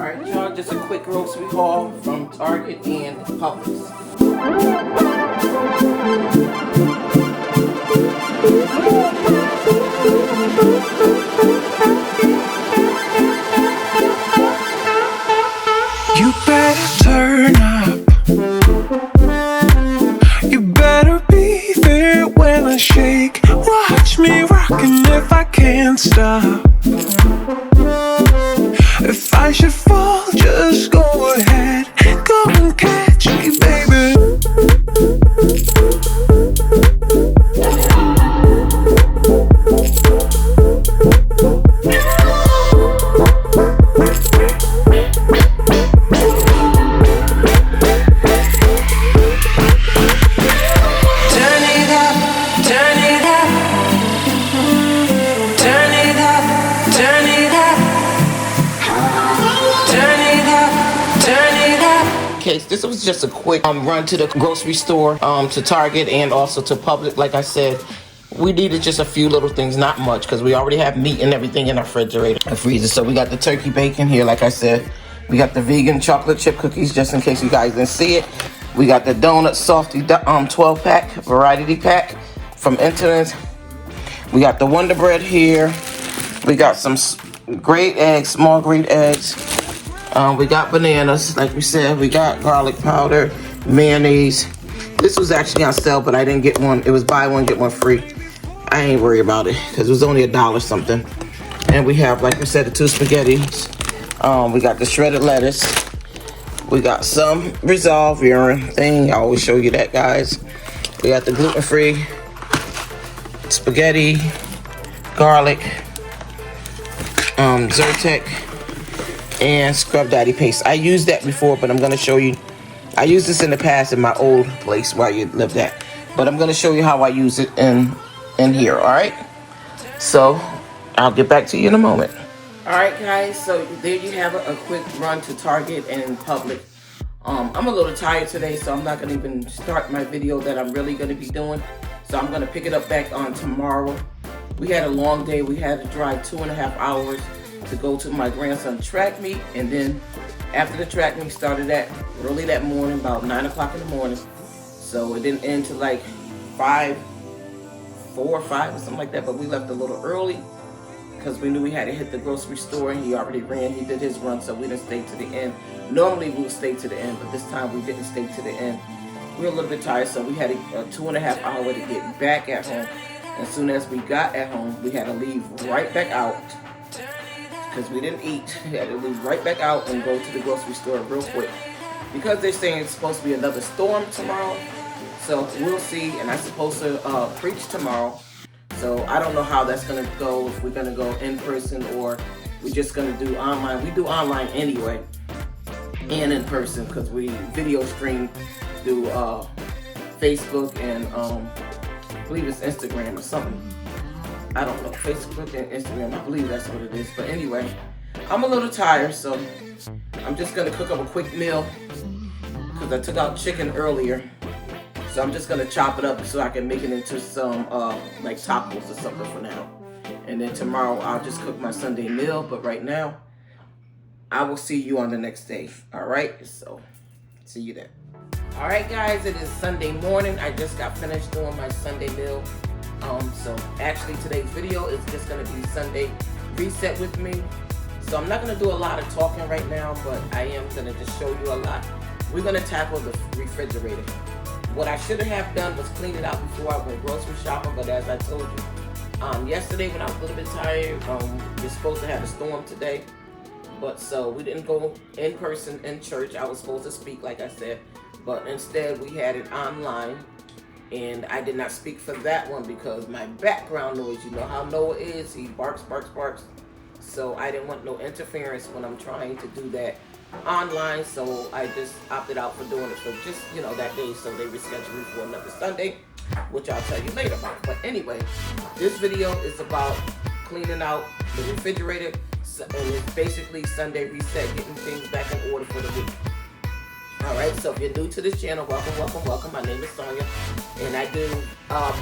Alright y'all, just a quick grocery haul from Target and Publix. You better turn up. You better be there when I shake. Watch me rockin' if I can't stop. If I should fall, just go ahead. Go and catch me, baby. Case. This was just a quick run to the grocery store, to Target and also to Publix. Like I said, we needed just a few little things, not much, because we already have meat and everything in our refrigerator and freezer. So we got the turkey bacon here, like I said. We got the vegan chocolate chip cookies, just in case you guys didn't see it. We got the donut softy 12 pack, variety pack from Internet. We got the Wonder Bread here. We got some grate eggs, small grate eggs. We got bananas, like we said. We got garlic powder, mayonnaise. This was actually on sale, but I didn't get one. It was buy one, get one free. I ain't worried about it, because it was only $1 something. And we have, like we said, the 2 spaghettis. We got the shredded lettuce. We got some Resolve urine thing. I always show you that, guys. We got the gluten-free spaghetti, garlic, Zyrtec, and Scrub Daddy paste. I used that before, but I'm going to show you. I used this in the past in my old place where you lived at, but I'm going to show you how I use it in here. All right, so I'll get back to you in a moment. All right, guys, so there you have a quick run to Target and Publix. I'm a little tired today, so I'm not going to even start my video that I'm really going to be doing. So I'm going to pick it up back on tomorrow. We had a long day. We had to drive 2.5 hours to go to my grandson's track meet, and then after the track meet started at early that morning, about 9 o'clock in the morning. So it didn't end till like 4 or 5 or something like that, but we left a little early because we knew we had to hit the grocery store, and he already ran. He did his run, so we didn't stay to the end. Normally we would stay to the end, but this time we didn't stay to the end. We were a little bit tired, so we had a 2.5 hour to get back at home. As soon as we got at home, we had to leave right back out because we didn't eat. We had to leave right back out and go to the grocery store real quick because they're saying it's supposed to be another storm tomorrow. So we'll see, and I'm supposed to preach tomorrow. So I don't know how that's going to go, if we're going to go in person or we're just going to do online. We do online anyway and in person because we video stream through Facebook and I believe it's Instagram or something. I don't know, Facebook and Instagram, I believe that's what it is. But anyway, I'm a little tired, so I'm just going to cook up a quick meal because I took out chicken earlier. So I'm just going to chop it up so I can make it into some like tacos or something for now. And then tomorrow I'll just cook my Sunday meal. But right now, I will see you on the next day. All right? So, see you then. All right, guys, it is Sunday morning. I just got finished doing my Sunday meal. So actually today's video is just going to be Sunday reset with me. So I'm not going to do a lot of talking right now, but I am going to just show you a lot. We're going to tackle the refrigerator. What I should have done was clean it out before I went grocery shopping, but as I told you, yesterday when I was a little bit tired, we're supposed to have a storm today, but so we didn't go in person in church. I was supposed to speak, like I said, but instead we had it online, and I did not speak for that one because my background noise, you know how Noah is, he barks, barks, barks, so I didn't want no interference when I'm trying to do that online, so I just opted out for doing it for just, you know, that day. So they rescheduled me for another Sunday, which I'll tell you later about. But anyway, this video is about cleaning out the refrigerator, and it's basically Sunday reset, getting things back in order for the week. Alright, so if you're new to this channel, welcome, welcome, welcome. My name is Sonia, and I do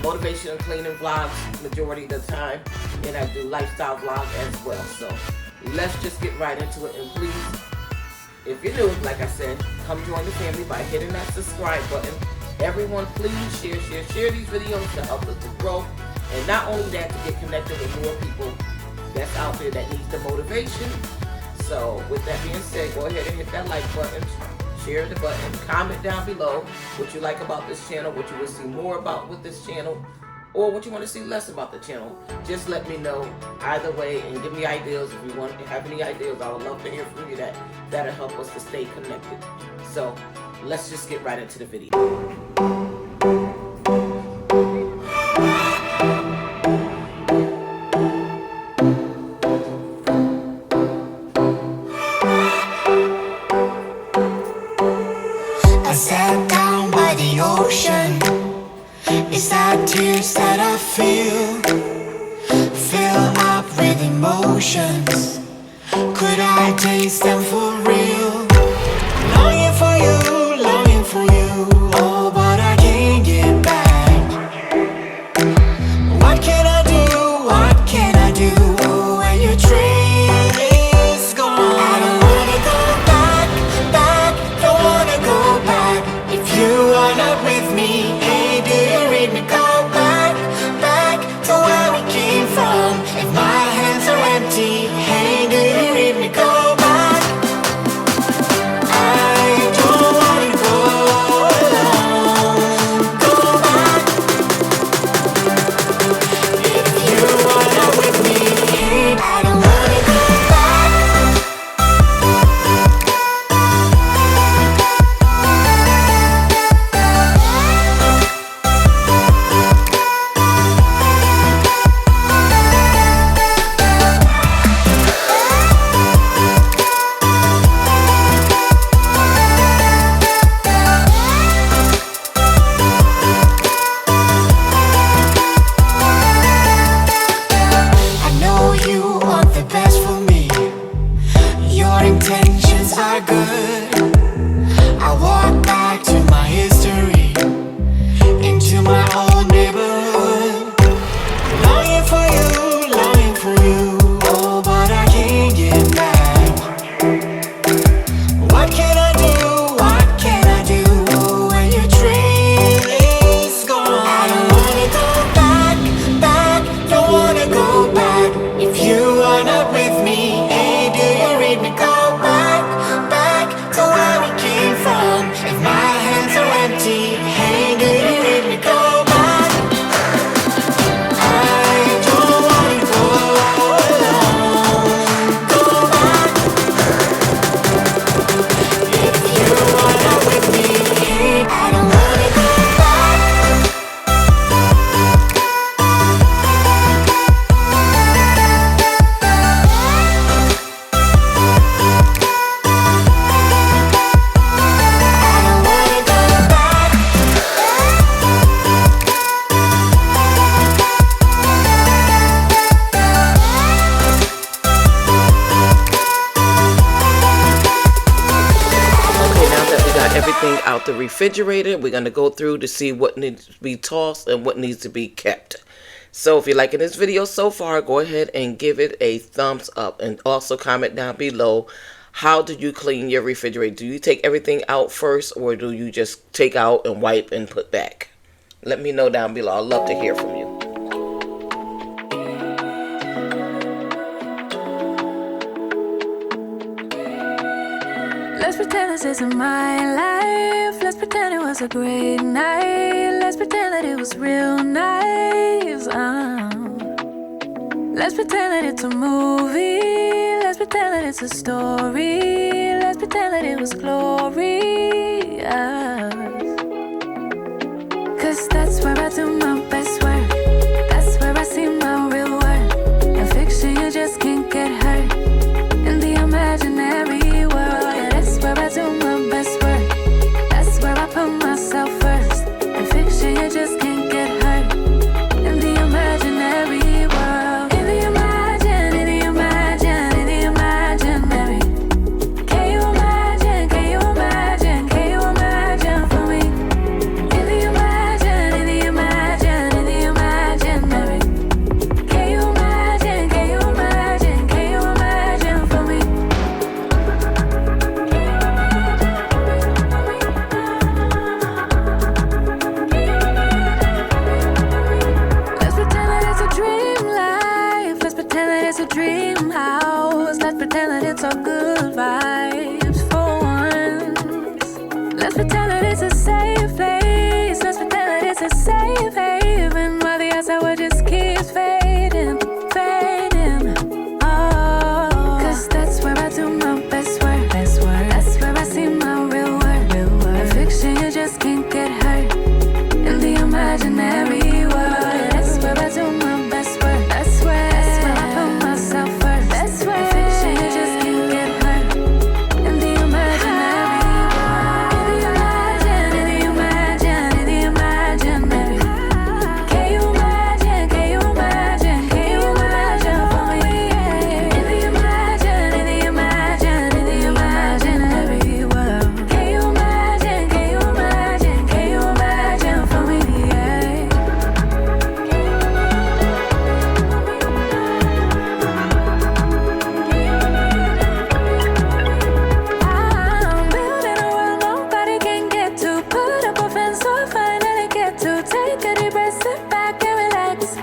motivation and cleaning vlogs majority of the time, and I do lifestyle vlogs as well. So let's just get right into it, and please If you're new, like I said, come join the family by hitting that subscribe button. Everyone, please share these videos to help us to grow. And not only that, to get connected with more people that's out there that needs the motivation. So with that being said, go ahead and hit that like button, share the button, comment down below what you like about this channel, what you will see more about with this channel, or what you want to see less about the channel. Just let me know either way and give me ideas. If you want to have any ideas, I would love to hear from you. That'll help us to stay connected. So let's just get right into the video. I sat down by the ocean. It's that tears that I feel up with emotions. Could I taste them for real? Longing for you, oh, but I can't get back. What can I do when your train is gone? I don't wanna go back, don't wanna go back. If you are not with me, hey, do you read me? Go back to where we came from. If my hands are empty, hey, do you read me? Go back. I don't wanna go alone. Go back. If you are not with me, hey, I don't wanna go back. I know you want the best for me. Your intentions are good. I walk back to my history, into my old neighborhood. Longing for you, oh, but I can't get back. What can I do when your train is gone? I don't wanna go back, don't wanna go back. If you are not with me, hey, do you read me? Go back to where we came from. If my hands are empty, hey, do you read me? Go back. I don't wanna go alone. Go back. If you are not with me, hey, I don't wanna go back. I don't wanna go back. Okay, now that we got everything out the refrigerator, we're going to go through to see what needs to be tossed and what needs to be kept. So if you're liking this video so far, go ahead and give it a thumbs up, and also comment down below, how do you clean your refrigerator? Do you take everything out first, or do you just take out and wipe and put back? Let me know down below. I'd love to hear from you. Let's pretend this isn't my life. Let's pretend it was a great night. Let's pretend that it was real nice. Let's pretend that it's a movie. Let's pretend that it's a story. Let's pretend that it was glorious. 'Cause that's where I do my best work. That's where I see my real worth. In fiction, you just can't get hurt. In the imaginary world, yeah, that's where I do my best work. That's where I put myself first. In fiction, you just can't get hurt. In the imaginary world, in the imaginary. Can you imagine for me? good vibes for once. Let's pretend that it's a safe place. Let's pretend that it's a safe haven while the outside world just keeps fading, fading. Oh, 'cause that's where I do my best work, best work. That's where I see my real work, real work. In fiction, you just can't get hurt. In the imaginary world, that's where I do my best work. That's where I put myself first. That's where in fiction, you just can't get hurt. In the imaginary world, in the imaginary. Can you imagine? Can you imagine? Can you imagine for me? In the imaginary world. Can you imagine? Can you imagine? Can you imagine for me? I'm building a world nobody can get to. Put up a fence so finally get to. Take a deep breath, sit back and relax.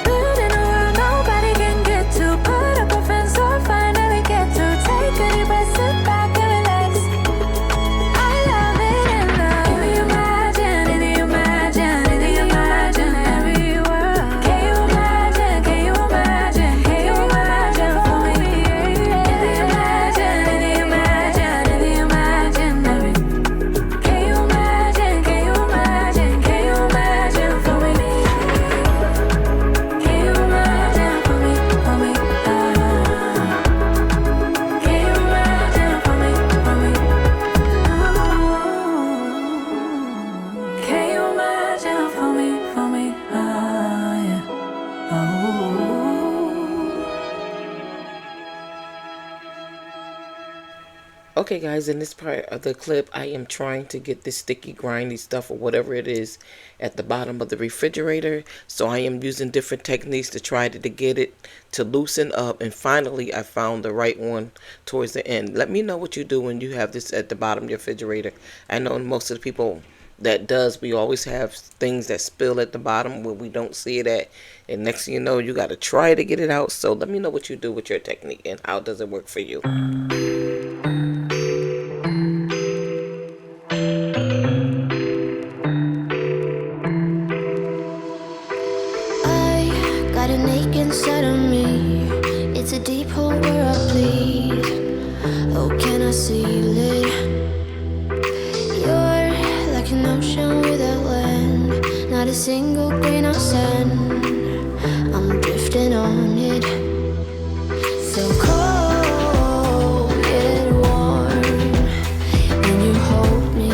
Building a world nobody can get to. Put up a fence so finally get to. Take a deep breath, sit back and relax. I love it in the imaginary world. Can you imagine? Can you imagine? Can you imagine for me? In the imaginary. Can you imagine? Can you imagine? Can you imagine for me? Can you imagine for me? For me? Can you imagine for me? For me? Can you imagine for me? For me? Yeah. Oh. Okay, guys, in this part of the clip, I am trying to get this sticky, grindy stuff or whatever it is at the bottom of the refrigerator. So I am using different techniques to try to get it to loosen up. And finally, I found the right one towards the end. Let me know what you do when you have this at the bottom of your refrigerator. I know most of the people that does, we always have things that spill at the bottom where we don't see it at. And next thing you know, you got to try to get it out. So let me know what you do with your technique and how does it work for you. I got an ache inside of me. It's a deep hole where I bleed. Oh, can I seal it? You're like an ocean without land. Not a single grain of sand. I'm drifting on it. So cold yet warm. When you hold me,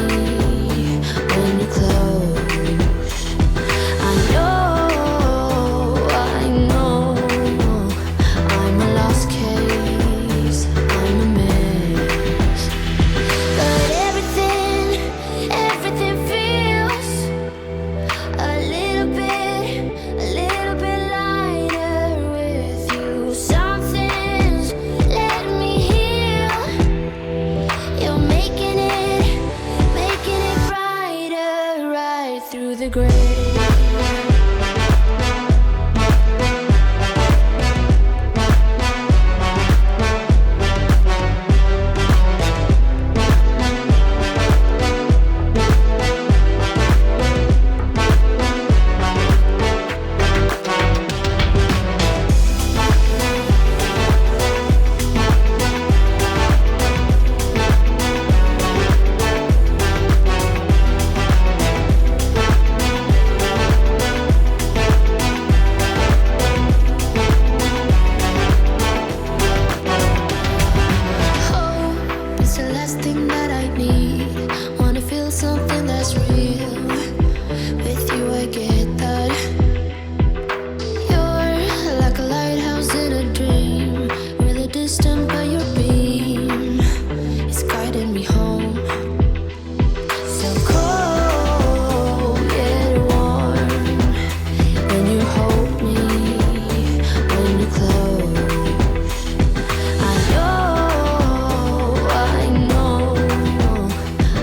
when you close, I know I'm a lost case, I'm a mess. But everything feels a little bit lighter with you. Something's letting me heal. You're making it brighter right through the gray. Hope it's the last thing that I need. Wanna feel something that's real. With you I get that. You're like a lighthouse in a dream. Really distant but your beam is guiding me home. So cold yet warm. When you hold me, when you close, I know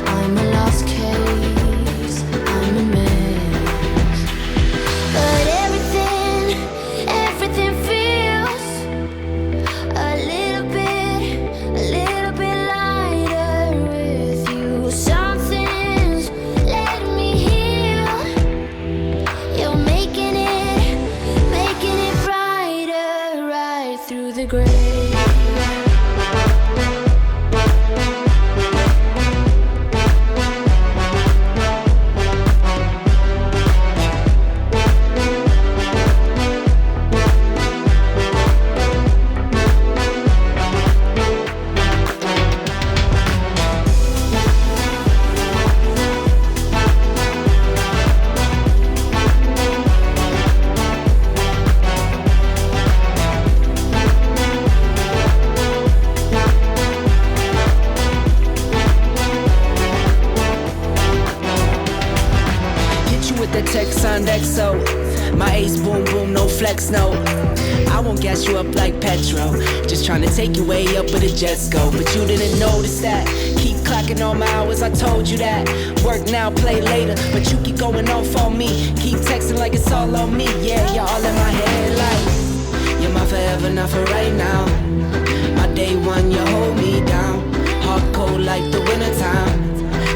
I'm a lost case, I'm a mess. But everything feels XO. My ace boom boom, no flex, no. I won't gas you up like petrol. Just trying to take you way up where the jets go. But you didn't notice that. Keep clocking all my hours, I told you that. Work now, play later. But you keep going off on me. Keep texting like it's all on me. Yeah, you're all in my head like you're my forever, not for right now. My day one, you hold me down. Hard cold like the wintertime.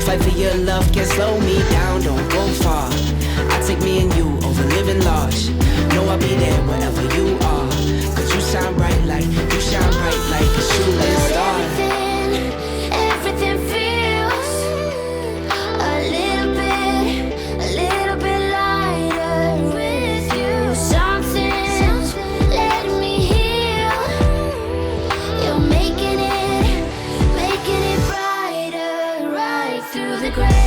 Fight for your love, can't slow me down. Don't go far. I take me and you over living large. Know I'll be there wherever you are. Cause you shine bright like a shooting star. Everything feels a little bit lighter with you. Something's letting me heal. You're making it brighter right through the gray.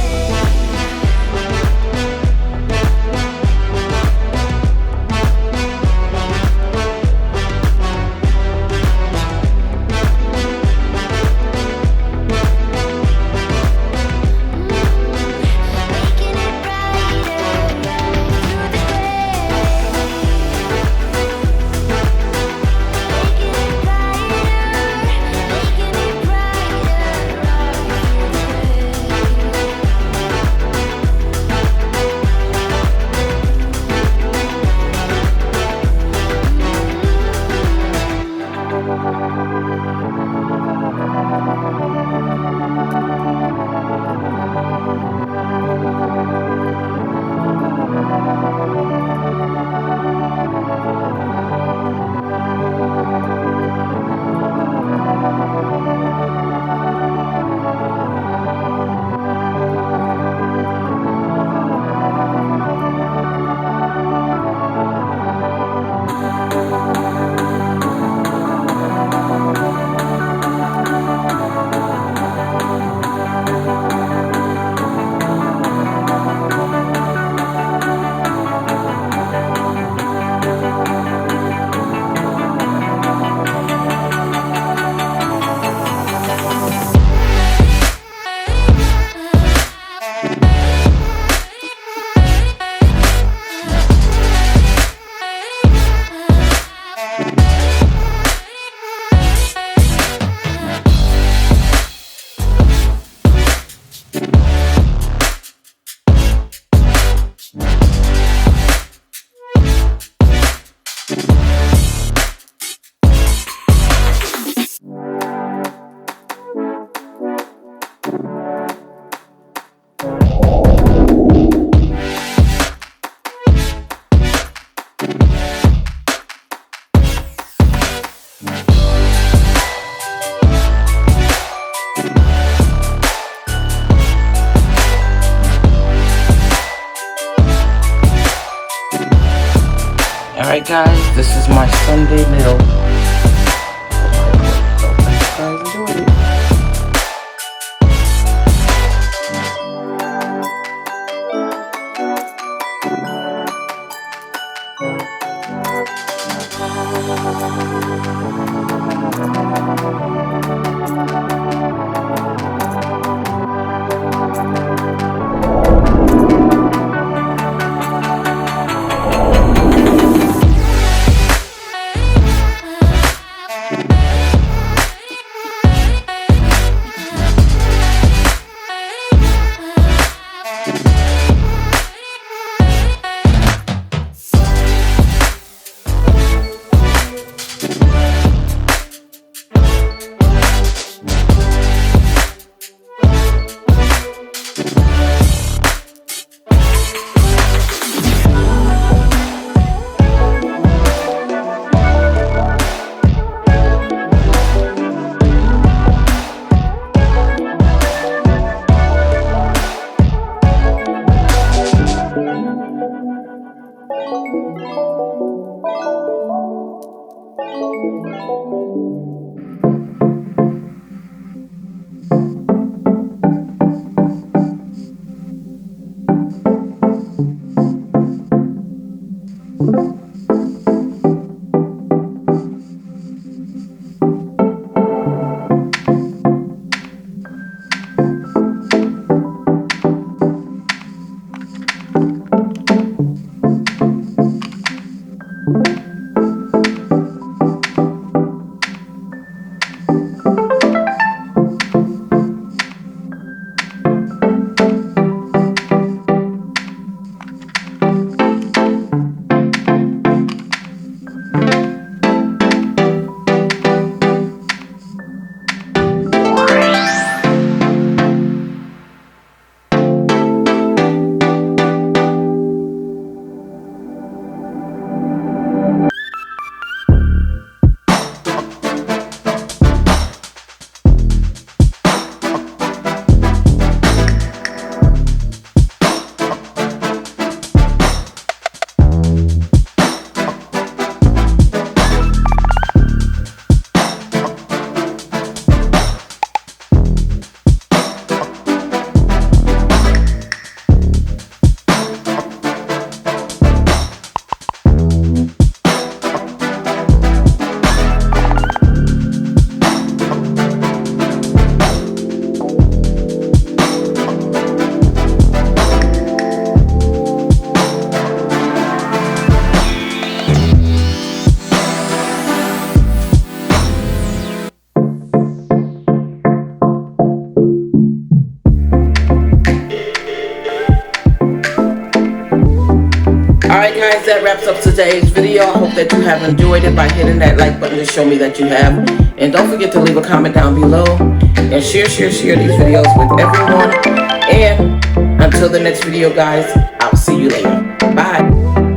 Alright guys, this is my Sunday meal. Hope you guys enjoyed it. wraps up today's video. I hope that you have enjoyed it by hitting that like button to show me that you have. And don't forget to leave a comment down below. And share these videos with everyone. And until the next video, guys, I'll see you later. Bye.